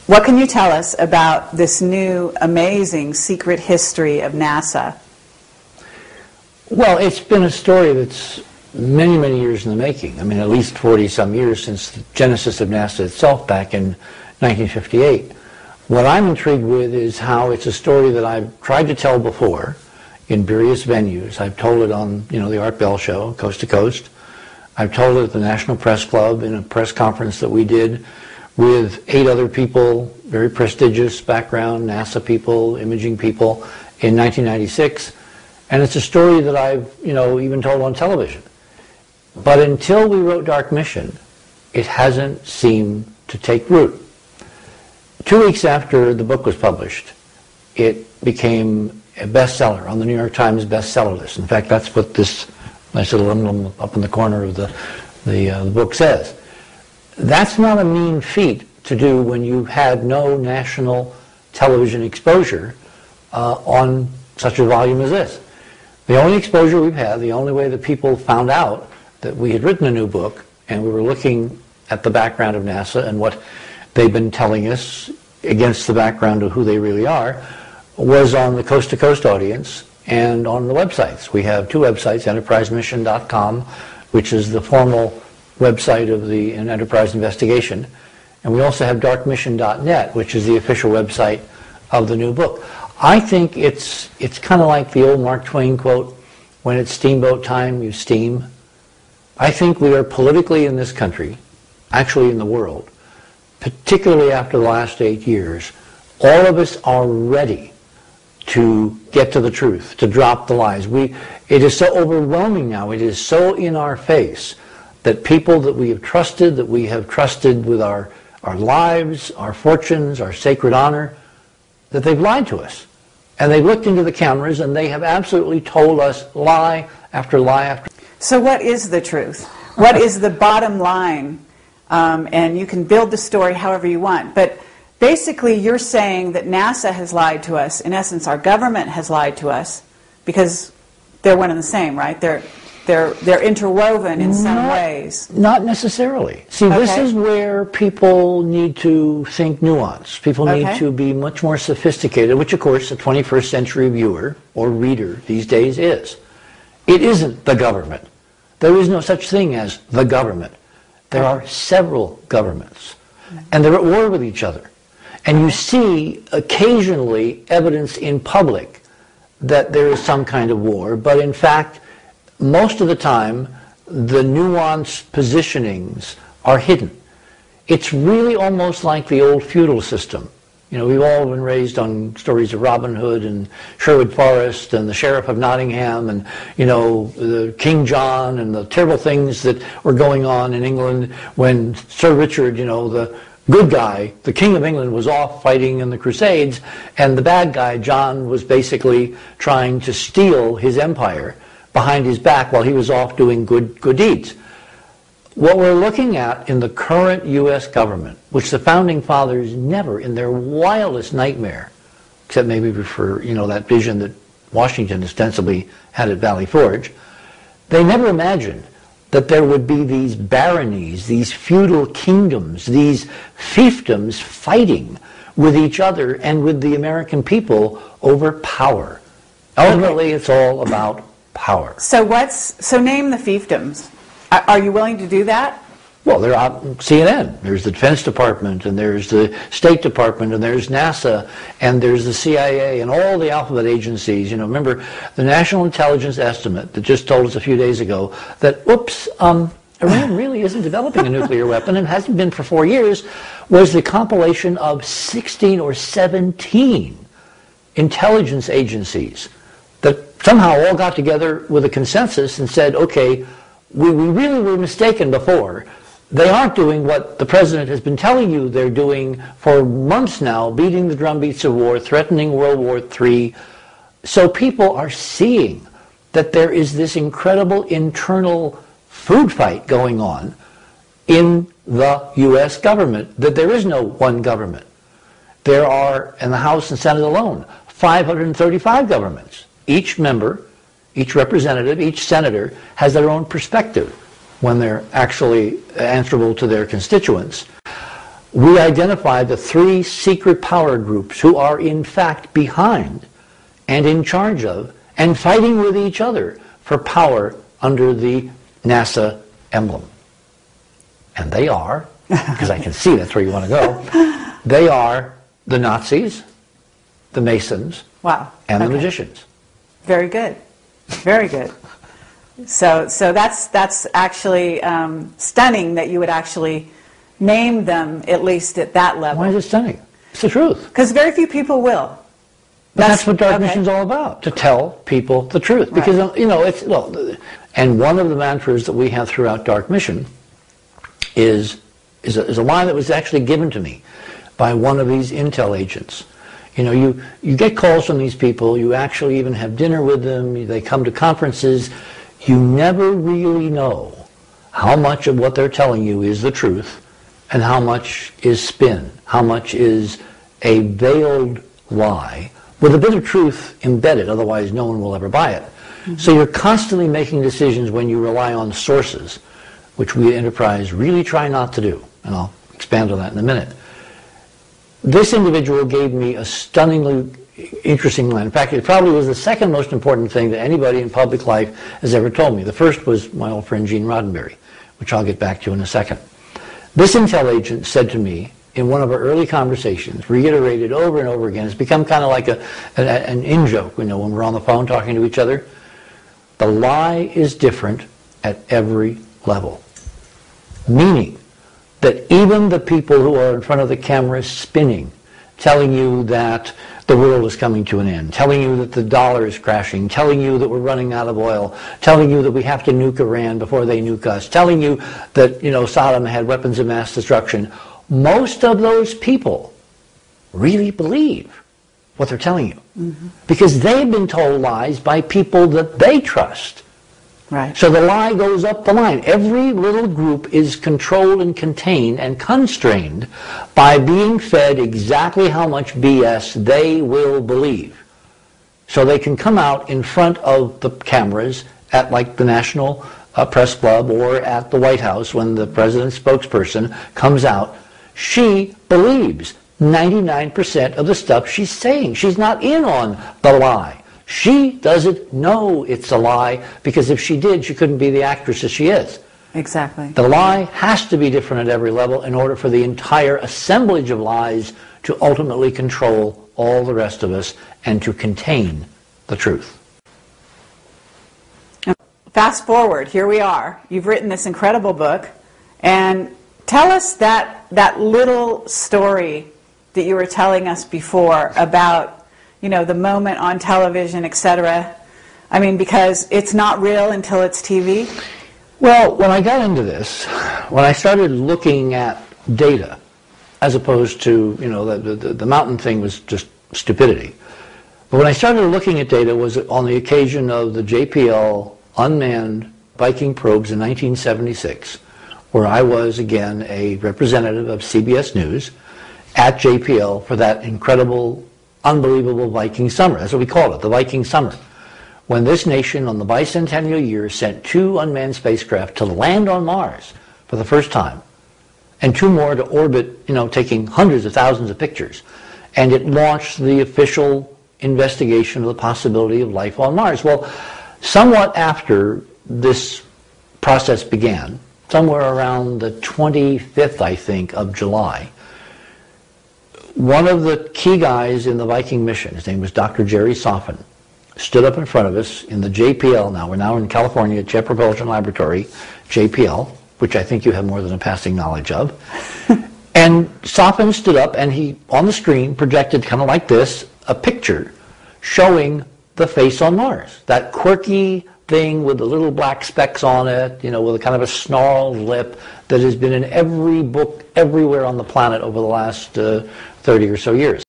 What can you tell us about this new, amazing secret history of NASA? Well, it's been a story that's many, many years in the making. I mean, at least 40-some years since the genesis of NASA itself back in 1958. What I'm intrigued with is how it's a story that I've tried to tell before in various venues. I've told it on, the Art Bell Show, Coast to Coast. I've told it at the National Press Club in a press conference that we did with 8 other people, very prestigious background, NASA people, imaging people, in 1996. And it's a story that I've, even told on television. But until we wrote Dark Mission, it hasn't seemed to take root. 2 weeks after the book was published, it became a bestseller on the New York Times bestseller list. In fact, that's what this nice little emblem up in the corner of the book says. That's not a mean feat to do when you've had no national television exposure on such a volume as this. The only exposure we've had, the only way that people found out that we had written a new book and we were looking at the background of NASA and what they've been telling us against the background of who they really are, was on the Coast to Coast audience and on the websites. We have 2 websites, enterprisemission.com, which is the formal website of the Enterprise investigation, and we also have darkmission.net, which is the official website of the new book. I think it's kind of like the old Mark Twain quote, when it's steamboat time, you steam. I think we are politically in this country, actually in the world, particularly after the last 8 years, all of us are ready to get to the truth, to drop the lies. It is so overwhelming now, it is so in our face that people that we have trusted with our lives, our fortunes, our sacred honor, that they've lied to us. And they've looked into the cameras and they have absolutely told us lie after lie after. So what is the truth? What is the bottom line? And you can build the story however you want. But basically you're saying that NASA has lied to us. In essence, our government has lied to us because they're one and the same, right? They're interwoven in some ways. Not necessarily. See, this is where people need to think nuance. People need to be much more sophisticated, which of course the 21st century viewer or reader these days is. It isn't the government. There is no such thing as the government. There are several governments, and they're at war with each other. And you see occasionally evidence in public that there is some kind of war, but in fact, most of the time, the nuanced positionings are hidden. It's really almost like the old feudal system. We've all been raised on stories of Robin Hood and Sherwood Forest and the Sheriff of Nottingham and, the King John and the terrible things that were going on in England when Sir Richard, the good guy, the King of England, was off fighting in the Crusades, and the bad guy, John, was basically trying to steal his empire behind his back while he was off doing good deeds. What we're looking at in the current U.S. government, which the Founding Fathers never, in their wildest nightmare, except maybe for, that vision that Washington ostensibly had at Valley Forge, they never imagined that there would be these baronies, these feudal kingdoms, these fiefdoms fighting with each other and with the American people over power. Ultimately, it's all about power. So name the fiefdoms. Are you willing to do that? Well, they're out on CNN. There's the Defense Department, and there's the State Department, and there's NASA, and there's the CIA, and all the alphabet agencies. Remember the National Intelligence Estimate that just told us a few days ago that, Iran really isn't developing a nuclear weapon and hasn't been for 4 years, was the compilation of 16 or 17 intelligence agencies that somehow all got together with a consensus and said, okay, we really were mistaken before. They aren't doing what the president has been telling you they're doing for months now, beating the drumbeats of war, threatening World War III. So people are seeing that there is this incredible internal food fight going on in the U.S. government, that there is no one government. There are, in the House and Senate alone, 535 governments. Each member, each representative, each senator has their own perspective when they're actually answerable to their constituents. we identified the 3 secret power groups who are in fact behind and in charge of and fighting with each other for power under the NASA emblem. And they are, because I can see that's where you want to go, they are the Nazis, the Masons, wow. and the magicians. Very good. Very good. So that's actually stunning that you would actually name them, at least at that level. Why is it stunning? It's the truth. Because very few people will. But that's what Dark Mission's all about, to tell people the truth. Because, right. you know, it's, well, and one of the mantras that we have throughout Dark Mission is a line that was actually given to me by one of these intel agents. You know, you get calls from these people, you actually even have dinner with them, they come to conferences, you never really know how much of what they're telling you is the truth and how much is spin, how much is a veiled lie with a bit of truth embedded, otherwise no one will ever buy it. Mm-hmm. So you're constantly making decisions when you rely on sources, which we at Enterprise really try not to do, and I'll expand on that in a minute. This individual gave me a stunningly interesting line. In fact, it probably was the second most important thing that anybody in public life has ever told me. The first was my old friend Gene Roddenberry, which I'll get back to in a second. This intel agent said to me in one of our early conversations, reiterated over and over again, it's become kind of like an in-joke, you know, when we're on the phone talking to each other. The lie is different at every level. Meaning that even the people who are in front of the camera spinning, telling you that the world is coming to an end, telling you that the dollar is crashing, telling you that we're running out of oil, telling you that we have to nuke Iran before they nuke us, telling you that, you know, Saddam had weapons of mass destruction, most of those people really believe what they're telling you. Mm-hmm. Because they've been told lies by people that they trust. Right. So the lie goes up the line. Every little group is controlled and contained and constrained by being fed exactly how much BS they will believe. So they can come out in front of the cameras at like the National Press Club or at the White House when the president's spokesperson comes out. She believes 99% of the stuff she's saying. She's not in on the lie. She doesn't know it's a lie, because if she did, she couldn't be the actress that she is. Exactly. The lie has to be different at every level in order for the entire assemblage of lies to ultimately control all the rest of us and to contain the truth. Fast forward, here we are. You've written this incredible book, and tell us that little story that you were telling us before about, you know, the moment on television, etc. I mean, because it's not real until it's TV. Well, when I got into this, when I started looking at data, as opposed to, you know, the mountain thing was just stupidity. But when I started looking at data was on the occasion of the JPL unmanned Viking probes in 1976, where I was, again, a representative of CBS News at JPL for that incredible, unbelievable Viking summer. That's what we called it, the Viking summer. When this nation, on the bicentennial year, sent 2 unmanned spacecraft to land on Mars for the first time, and 2 more to orbit, you know, taking hundreds of thousands of pictures. And it launched the official investigation of the possibility of life on Mars. Well, somewhat after this process began, somewhere around the 25th, I think, of July, one of the key guys in the Viking mission, his name was Dr. Jerry Soffin, stood up in front of us in the JPL. Now, we're now in California, Jet Propulsion Laboratory, JPL, which I think you have more than a passing knowledge of. And Soffin stood up and he, on the screen, projected kind of like this, a picture showing the face on Mars. That quirky thing with the little black specks on it, you know, with a kind of a snarled lip that has been in every book everywhere on the planet over the last 30 or so years.